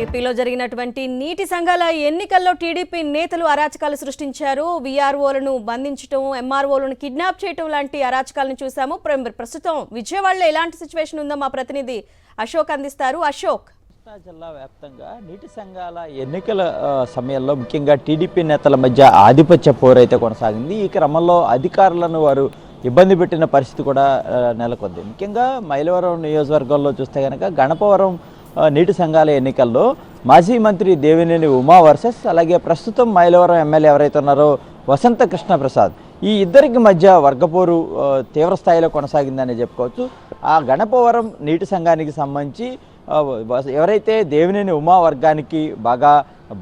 ఏపీలో జరిగినటువంటి నీటి సంఘాల ఎన్నికల్లో టీడీపీ నేతలు అరాచకాలు సృష్టించారు. వీఆర్ఓలను బంధించడం, ఎంఆర్ఓలను కిడ్నాప్ చేయడం లాంటి అరాచకాలను చూసాము. ప్రస్తుతం విజయవాడలో ఎలాంటి సిచ్యువేషన్ ఉందో మా ప్రతినిధి అశోక్ అందిస్తారు. అశోక్, కృష్ణా జిల్లా వ్యాప్తంగా నీటి సంఘాల ఎన్నికల సమయంలో ముఖ్యంగా టీడీపీ నేతల మధ్య ఆధిపత్య పోరైతే కొనసాగింది. ఈ క్రమంలో అధికారులను వారు ఇబ్బంది పెట్టిన పరిస్థితి కూడా నెలకొంది. ముఖ్యంగా మైలవరం నియోజకవర్గంలో చూస్తే కనుక గణపవరం నీటి సంఘాల ఎన్నికల్లో మాజీ మంత్రి దేవినేని ఉమా వర్సెస్ అలాగే ప్రస్తుతం మైలవరం ఎమ్మెల్యే ఎవరైతే ఉన్నారో వసంత కృష్ణప్రసాద్, ఈ ఇద్దరికి మధ్య వర్గపోరు తీవ్ర స్థాయిలో కొనసాగిందని చెప్పుకోవచ్చు. ఆ గణపవరం నీటి సంఘానికి సంబంధించి ఎవరైతే దేవినేని ఉమా వర్గానికి బాగా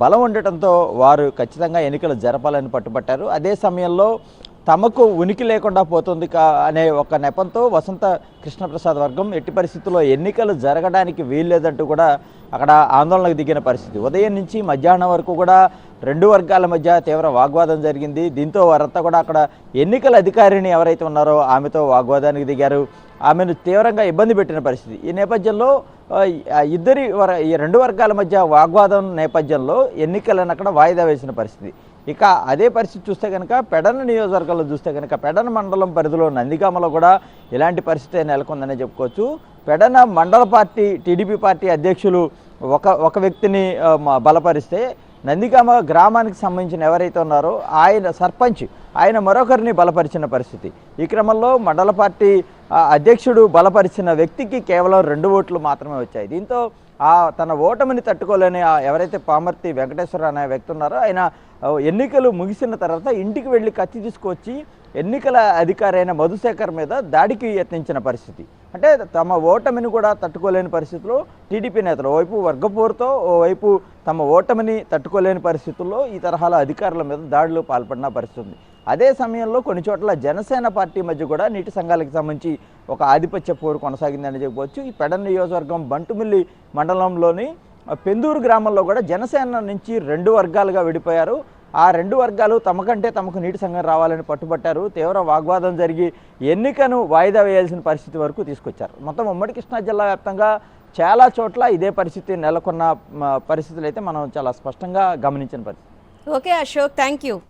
బలం ఉండటంతో వారు ఖచ్చితంగా ఎన్నికలు జరపాలని పట్టుబట్టారు. అదే సమయంలో తమకు ఉనికి లేకుండా పోతుంది అనే ఒక నెపంతో వసంత కృష్ణప్రసాద్ వర్గం ఎట్టి పరిస్థితుల్లో ఎన్నికలు జరగడానికి వీల్లేదంటూ కూడా అక్కడ ఆందోళనకు దిగిన పరిస్థితి. ఉదయం నుంచి మధ్యాహ్నం వరకు కూడా రెండు వర్గాల మధ్య తీవ్ర వాగ్వాదం జరిగింది. దీంతో వారంతా కూడా అక్కడ ఎన్నికల అధికారిని ఎవరైతే ఉన్నారో ఆమెతో వాగ్వాదానికి దిగారు. ఆమెను తీవ్రంగా ఇబ్బంది పెట్టిన పరిస్థితి. ఈ నేపథ్యంలో ఈ రెండు వర్గాల మధ్య వాగ్వాదం నేపథ్యంలో ఎన్నికలను అక్కడ వాయిదా వేసిన పరిస్థితి. ఇక అదే పరిస్థితి చూస్తే కనుక పెడన నియోజకవర్గంలో చూస్తే కనుక పెడన మండలం పరిధిలో నందిగామలో కూడా ఇలాంటి పరిస్థితి నెలకొందనే చెప్పుకోవచ్చు. పెడన మండల పార్టీ టీడీపీ పార్టీ అధ్యక్షులు ఒక వ్యక్తిని బలపరిస్తే నందిగామ గ్రామానికి సంబంధించిన ఎవరైతే ఉన్నారో ఆయన సర్పంచ్ ఆయన మరొకరిని బలపరిచిన పరిస్థితి. ఈ క్రమంలో మండల పార్టీ అధ్యక్షుడు బలపరిచిన వ్యక్తికి కేవలం 2 ఓట్లు మాత్రమే వచ్చాయి. దీంతో తన ఓటమిని తట్టుకోలేని ఎవరైతే పామర్తి వెంకటేశ్వర అనే వ్యక్తి ఉన్నారో ఆయన ఎన్నికలు ముగిసిన తర్వాత ఇంటికి వెళ్ళి కత్తి తీసుకొచ్చి ఎన్నికల అధికారి అయిన మధుశేఖర్ మీద దాడికి యత్నించిన పరిస్థితి. అంటే తమ ఓటమిని కూడా తట్టుకోలేని పరిస్థితుల్లో టీడీపీ నేతలు ఓవైపు వర్గపోరుతో ఓవైపు తమ ఓటమిని తట్టుకోలేని పరిస్థితుల్లో ఈ తరహాలో అధికారుల మీద దాడులు పాల్పడిన పరిస్థితి ఉంది. అదే సమయంలో కొన్ని చోట్ల జనసేన పార్టీ మధ్య కూడా నీటి సంఘాలకు సంబంధించి ఒక ఆధిపత్య పోరు కొనసాగిందని చెప్పవచ్చు. ఈ పెడన నియోజకవర్గం బంటుమిల్లి మండలంలోని పెందూరు గ్రామంలో కూడా జనసేన నుంచి 2 వర్గాలుగా విడిపోయారు. ఆ 2 వర్గాలు తమకు నీటి సంఘం రావాలని పట్టుబట్టారు. తీవ్ర వాగ్వాదం జరిగి ఎన్నికను వాయిదా వేయాల్సిన పరిస్థితి వరకు తీసుకొచ్చారు. మొత్తం ఉమ్మడి కృష్ణా జిల్లా వ్యాప్తంగా చాలా చోట్ల ఇదే పరిస్థితి నెలకొన్న పరిస్థితులు అయితే మనం చాలా స్పష్టంగా గమనించిన పరిస్థితి. Okay Ashok, thank you.